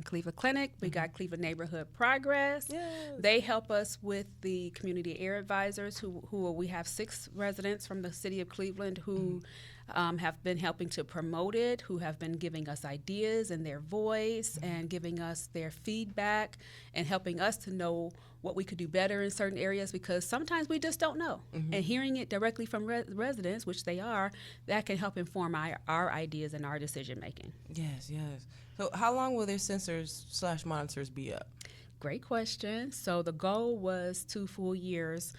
S1: Cleveland Clinic. We got Cleveland Neighborhood Progress.
S2: Yes.
S1: They help us with the community air advisors who we have 6 residents from the city of Cleveland who have been helping to promote it, who have been giving us ideas and their voice and giving us their feedback and helping us to know what we could do better in certain areas, because sometimes we just don't know. And hearing it directly from residents, which they are, that can help inform our ideas and our decision making.
S2: Yes, yes. So how long will their sensors / monitors be up?
S1: Great question. So the goal was 2 full years,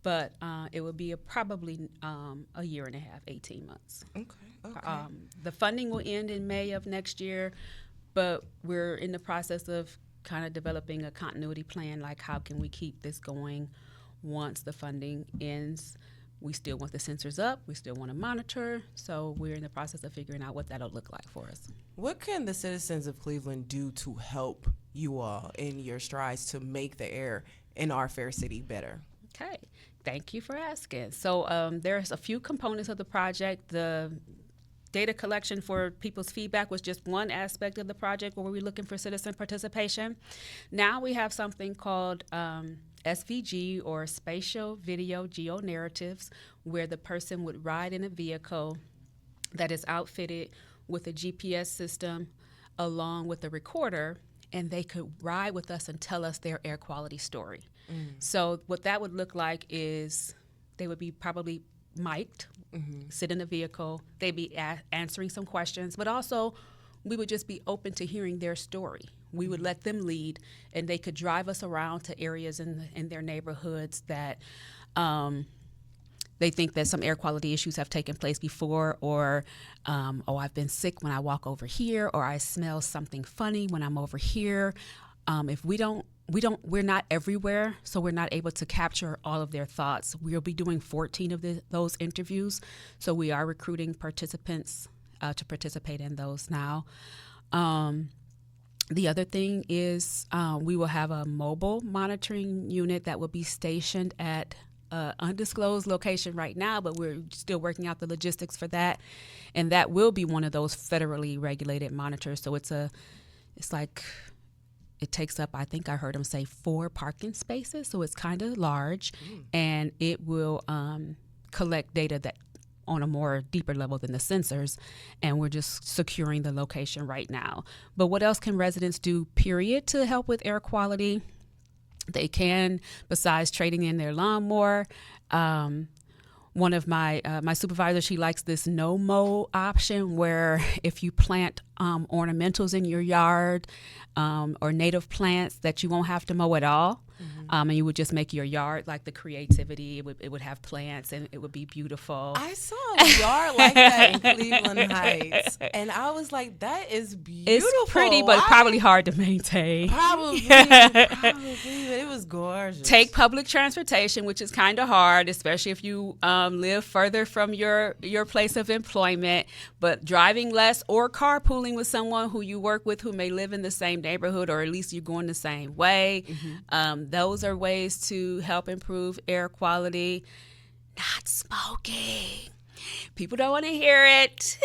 S1: but it will be probably a year and a half, 18 months.
S2: Okay.
S1: The funding will end in May of next year, but we're in the process of kind of developing a continuity plan, like how can we keep this going once the funding ends. We still want the sensors up. We still want to monitor. So we're in the process of figuring out what that'll look like for us.
S2: What can the citizens of Cleveland do to help you all in your strides to make the air in our fair city better?
S1: Okay. Thank you for asking. So there's a few components of the project. The data collection for people's feedback was just one aspect of the project where we're looking for citizen participation. Now we have something called SVG, or Spatial Video Geo-Narratives, where the person would ride in a vehicle that is outfitted with a GPS system along with a recorder, and they could ride with us and tell us their air quality story. So what that would look like is they would be probably mic'd, sit in the vehicle, they'd be answering some questions, but also we would just be open to hearing their story. We would let them lead, and they could drive us around to areas in their neighborhoods that they think that some air quality issues have taken place before, or I've been sick when I walk over here, or I smell something funny when I'm over here. If we're not everywhere, so we're not able to capture all of their thoughts. We'll be doing 14 of those interviews, so we are recruiting participants to participate in those now. The other thing is we will have a mobile monitoring unit that will be stationed at an undisclosed location right now, but we're still working out the logistics for that. And that will be one of those federally regulated monitors. So it takes up, I think I heard him say, 4 parking spaces. So it's kind of large, and it will collect data that on a more deeper level than the sensors, and we're just securing the location right now. But what else can residents do, period, to help with air quality? They can, besides trading in their lawnmower, one of my supervisors, she likes this no-mow option, where if you plant ornamentals in your yard or native plants that you won't have to mow at all, and you would just make your yard like the creativity. It would have plants, and it would be beautiful.
S2: I saw a yard like that in Cleveland Heights, and I was like, that is beautiful.
S1: It's pretty, but probably hard to maintain.
S2: Probably, but it was gorgeous.
S1: Take public transportation, which is kind of hard, especially if you live further from your place of employment. But driving less or carpooling with someone who you work with who may live in the same neighborhood, or at least you're going the same way. Those are ways to help improve air quality. Not smoking. People don't want to hear it.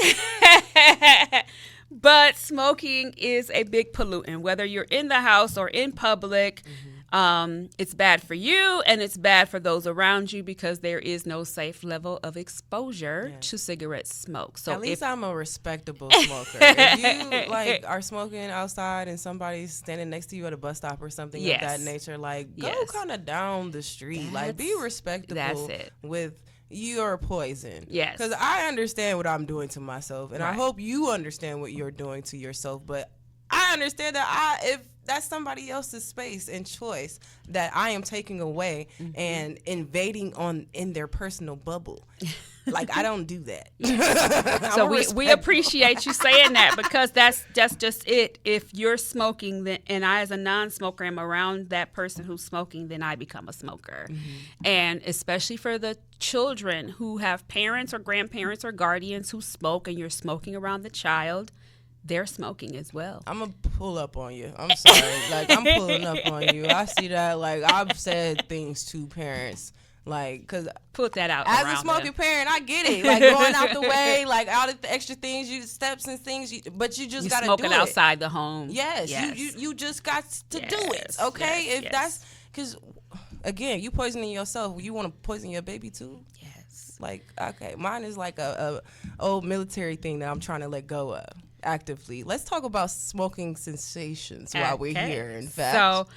S1: But smoking is a big pollutant, whether you're in the house or in public. It's bad for you and it's bad for those around you because there is no safe level of exposure to cigarette smoke. So
S2: at least I'm a respectable smoker. If you like are smoking outside and somebody's standing next to you at a bus stop or something of that nature, like go kind of down the street, like be respectable with your poison.
S1: Yes.
S2: Because I understand what I'm doing to myself, and I hope you understand what you're doing to yourself. But I understand that if that's somebody else's space and choice that I am taking away and invading in their personal bubble. Like, I don't do that.
S1: So we appreciate you saying that, because that's just it. If you're smoking, then, and I as a non-smoker am around that person who's smoking, then I become a smoker. And especially for the children who have parents or grandparents or guardians who smoke, and you're smoking around the child, they're smoking as well.
S2: I'm going to pull up on you. I'm sorry. Like, I'm pulling up on you. I see that. Like, I've said things to parents. Like, because
S1: put that out
S2: as a smoking parent, I get it. Like, going out the way, like, out of the extra things, steps and things, but you just got to do it.
S1: Smoking outside the home.
S2: Yes. You just got to do it, okay? That's, because, again, you poisoning yourself. You want to poison your baby, too?
S1: Yes.
S2: Like, okay, mine is like a old military thing that I'm trying to let go of actively. Let's talk about smoking sensations while we're here, in fact.
S1: So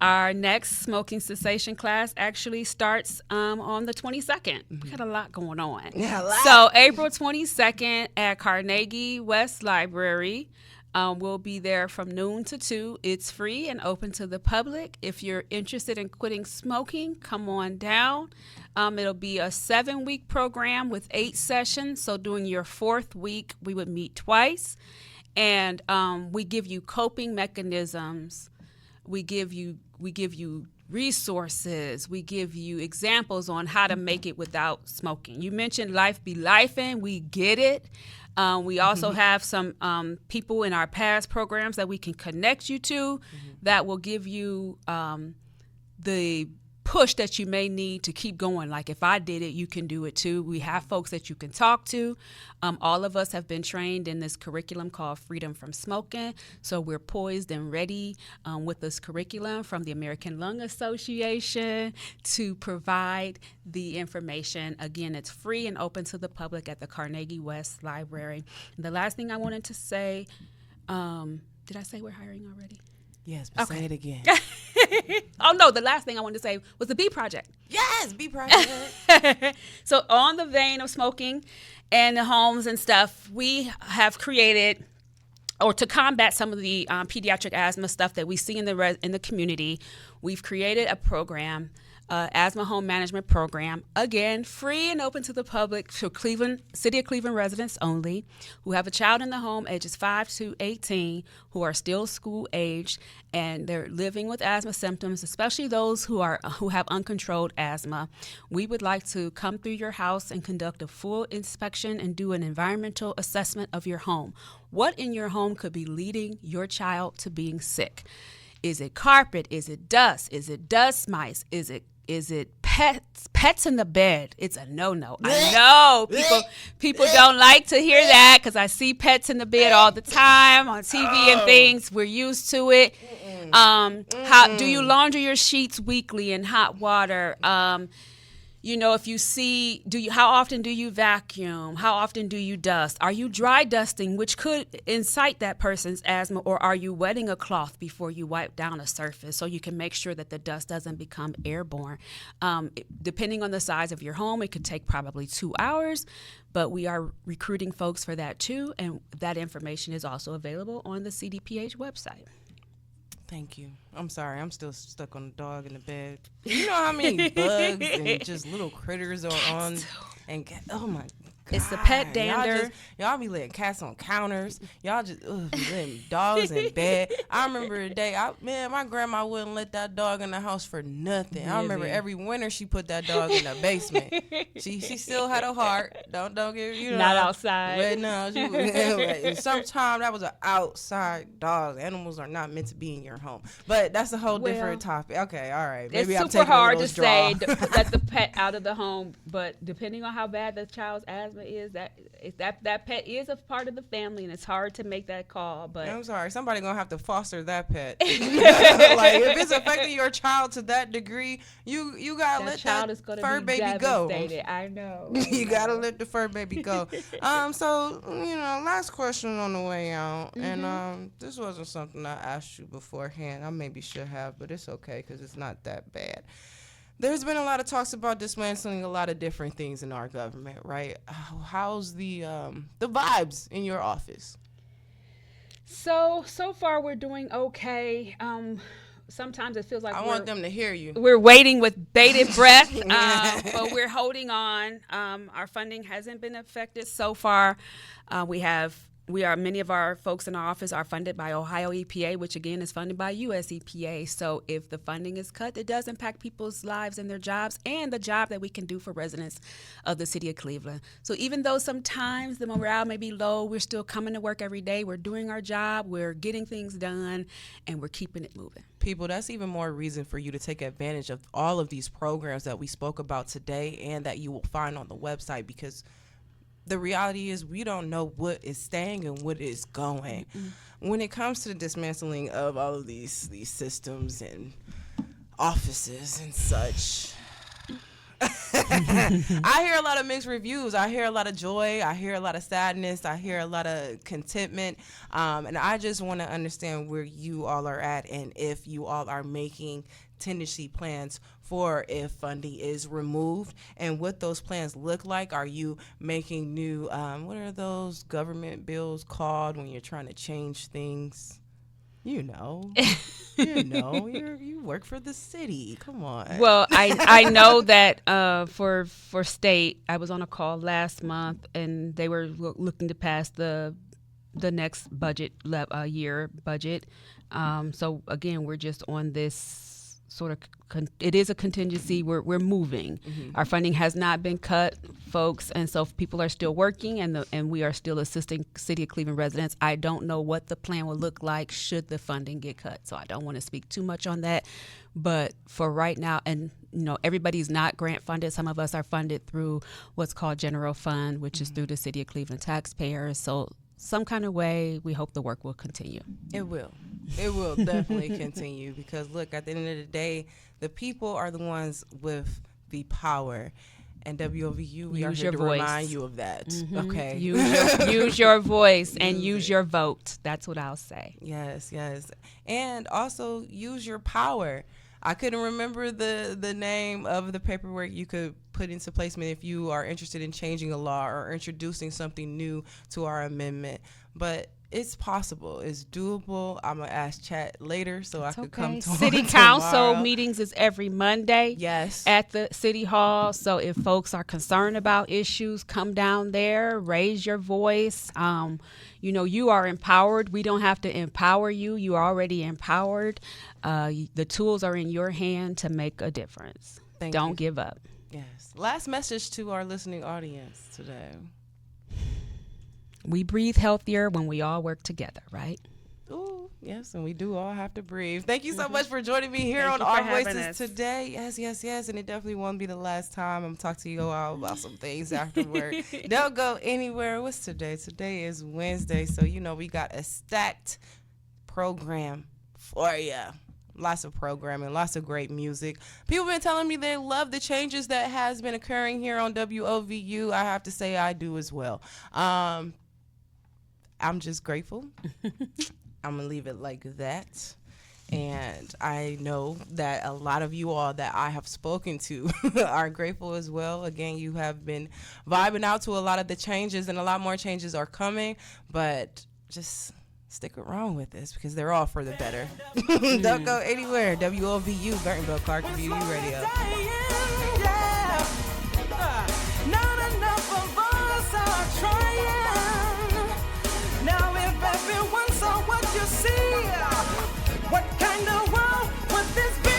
S1: our next smoking cessation class actually starts on the 22nd. We got a lot going on.
S2: Yeah, a lot.
S1: So April 22nd at Carnegie West Library. We'll be there from noon to 2. It's free and open to the public. If you're interested in quitting smoking, come on down. It'll be a 7-week program with 8 sessions. So during your 4th week, we would meet twice. And we give you coping mechanisms. We give you resources. We give you examples on how to make it without smoking. You mentioned life be lifing. We get it. We also have some people in our past programs that we can connect you to that will give you the push that you may need to keep going. Like, if I did it, you can do it too. We have folks that you can talk to. All of us have been trained in this curriculum called Freedom from Smoking. So we're poised and ready with this curriculum from the American Lung Association to provide the information. Again, it's free and open to the public at the Carnegie West Library. And the last thing I wanted to say, did I say we're hiring already?
S2: Yes, but say it again.
S1: Oh, no, the last thing I wanted to say was the Bee Project.
S2: Yes, Bee Project.
S1: So on the vein of smoking and the homes and stuff, we have created, or to combat some of the pediatric asthma stuff that we see in the community, we've created a program, asthma home management program, again, free and open to the public, to City of Cleveland residents only, who have a child in the home ages 5 to 18, who are still school aged, and they're living with asthma symptoms, especially those who have uncontrolled asthma. We would like to come through your house and conduct a full inspection and do an environmental assessment of your home. What in your home could be leading your child to being sick? Is it carpet? Is it dust? Is it dust mites? Is it pets in the bed? It's a no-no. I know people don't like to hear that, because I see pets in the bed all the time on TV and things. We're used to it. How do you launder your sheets weekly in hot water? If you see, how often do you vacuum? How often do you dust? Are you dry dusting, which could incite that person's asthma, or are you wetting a cloth before you wipe down a surface so you can make sure that the dust doesn't become airborne? Depending on the size of your home, it could take probably 2 hours, but we are recruiting folks for that too, and that information is also available on the CDPH website.
S2: Thank you. I'm sorry. I'm still stuck on the dog in the bed. You know how many bugs and just little critters are on? And oh my God.
S1: It's the pet dander.
S2: Y'all be letting cats on counters. Y'all just letting dogs in bed. I remember a day, my grandma wouldn't let that dog in the house for nothing. Really? I remember every winter she put that dog in the basement. She still had a heart. Don't get
S1: not outside.
S2: But no, sometimes that was an outside dog. Animals are not meant to be in your home. But that's a whole different topic. Okay, all right. Maybe
S1: it's super hard to say let the pet out of the home, but depending on how bad the child's asthma asthma is, that pet is a part of the family, and it's hard to make that call. But
S2: I'm sorry, somebody gonna have to foster that pet. Like if it's affecting your child to that degree, you gotta let that fur baby go.
S1: I know.
S2: You gotta let the fur baby go. So last question on the way out, and this wasn't something I asked you beforehand. I maybe should have, but it's okay because it's not that bad. There's been a lot of talks about dismantling a lot of different things in our government, right? How's the vibes in your office?
S1: So far we're doing okay. Sometimes it feels like
S2: I want them to hear you.
S1: We're waiting with bated breath, but we're holding on. Our funding hasn't been affected so far. Many of our folks in our office are funded by Ohio EPA, which again is funded by US EPA. So if the funding is cut, it does impact people's lives and their jobs and the job that we can do for residents of the city of Cleveland. So even though sometimes the morale may be low, we're still coming to work every day. We're doing our job, we're getting things done, and we're keeping it moving.
S2: People, that's even more reason for you to take advantage of all of these programs that we spoke about today and that you will find on the website, because the reality is we don't know what is staying and what is going. When it comes to the dismantling of all of these systems and offices and such, I hear a lot of mixed reviews. I hear a lot of joy. I hear a lot of sadness. I hear a lot of contentment. And I just want to understand where you all are at and if you all are making contingency plans for if funding is removed and what those plans look like. Are you making new, what are those government bills called when you're trying to change things? You work for the city. Come on.
S1: Well, I know that for state, I was on a call last month and they were looking to pass the next budget year budget. So again, we're just on this sort of it is a contingency. We're moving. Our funding has not been cut, folks, and so people are still working, and we are still assisting City of Cleveland residents. I don't know what the plan will look like should the funding get cut, so I don't want to speak too much on that. But for right now, and everybody's not grant funded. Some of us are funded through what's called general fund, which is through the City of Cleveland taxpayers. So some kind of way, we hope the work will continue.
S2: It will definitely continue, because look, at the end of the day, the people are the ones with the power, and WOVU, we are here to remind you of that. Okay,
S1: use your voice and use your vote. That's what I'll say.
S2: Yes, and also use your power. I couldn't remember the name of the paperwork you could put into placement if you are interested in changing a law or introducing something new to our amendment. But it's possible. It's doable. I'm going to ask Chat later so I could come to
S1: City Council meetings is every Monday.
S2: Yes.
S1: At the City Hall. So if folks are concerned about issues, come down there, raise your voice. You are empowered. We don't have to empower you. You are already empowered. The tools are in your hand to make a difference. Don't give up.
S2: Yes. Last message to our listening audience today.
S1: We breathe healthier when we all work together, right?
S2: Ooh, yes, and we do all have to breathe. Thank you so much for joining me here on Our Voices today. Yes, and it definitely won't be the last time. I'm talking to you all about some things afterward. Don't go anywhere. What's today? Today is Wednesday, so we got a stacked program for you. Lots of programming, lots of great music. People have been telling me they love the changes that has been occurring here on WOVU. I have to say I do as well. I'm just grateful. I'm going to leave it like that. And I know that a lot of you all that I have spoken to are grateful as well. Again, you have been vibing out to a lot of the changes, and a lot more changes are coming. But just stick around with this because they're all for the better. Don't go anywhere. WOVU, Burtonville, Clark Community Radio.
S3: Not enough of us are trying. Now if everyone saw what you see, what kind of world would this be?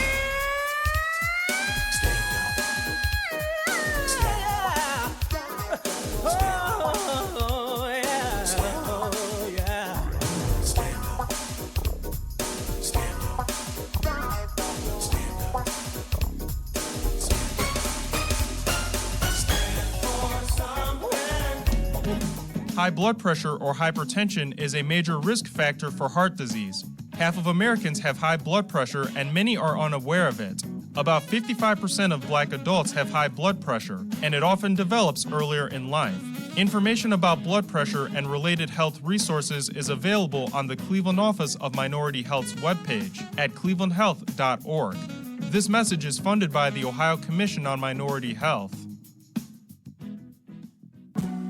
S3: Oh, yeah. Oh, yeah. Stand up. Stand up. Stand up. Stand up.
S4: High blood pressure or hypertension is a major risk factor for heart disease. Half of Americans have high blood pressure and many are unaware of it. About 55% of black adults have high blood pressure, and it often develops earlier in life. Information about blood pressure and related health resources is available on the Cleveland Office of Minority Health's webpage at clevelandhealth.org. This message is funded by the Ohio Commission on Minority Health.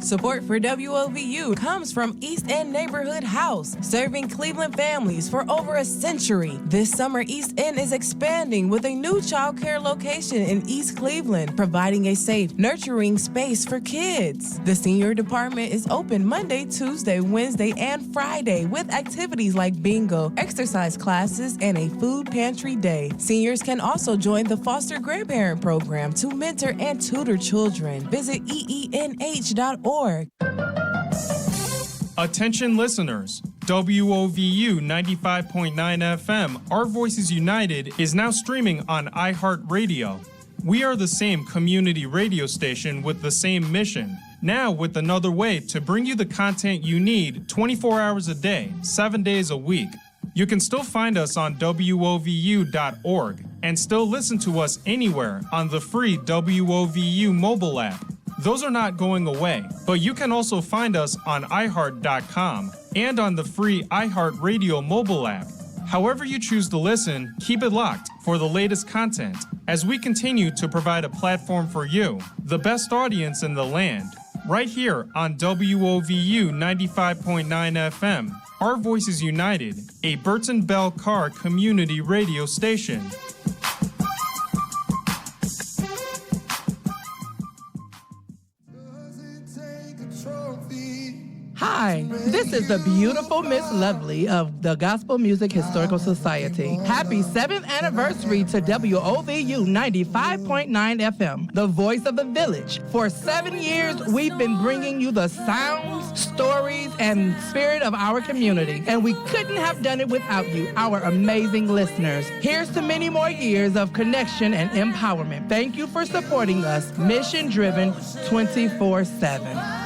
S3: Support for WOVU comes from East End Neighborhood House, serving Cleveland families for over a century. This summer, East End is expanding with a new child care location in East Cleveland, providing a safe, nurturing space for kids. The senior department is open Monday, Tuesday, Wednesday, and Friday with activities like bingo, exercise classes, and a food pantry day. Seniors can also join the foster grandparent program to mentor and tutor children. Visit EENH.org.
S4: Attention listeners, WOVU 95.9 FM, Our Voices United, is now streaming on iHeartRadio. We are the same community radio station with the same mission, now with another way to bring you the content you need 24 hours a day, 7 days a week. You can still find us on WOVU.org and still listen to us anywhere on the free WOVU mobile app. Those are not going away, but you can also find us on iHeart.com and on the free iHeartRadio mobile app. However you choose to listen, keep it locked for the latest content as we continue to provide a platform for you, the best audience in the land, right here on WOVU 95.9 FM. Our Voices United, a Burton Bell Carr community radio station.
S7: Hi, this is the beautiful Miss Lovely of the Gospel Music Historical Society. Happy 7th anniversary to WOVU 95.9 FM, the voice of the village. For 7 years, we've been bringing you the sounds, stories, and spirit of our community, and we couldn't have done it without you, our amazing listeners. Here's to many more years of connection and empowerment. Thank you for supporting us, mission-driven 24/7.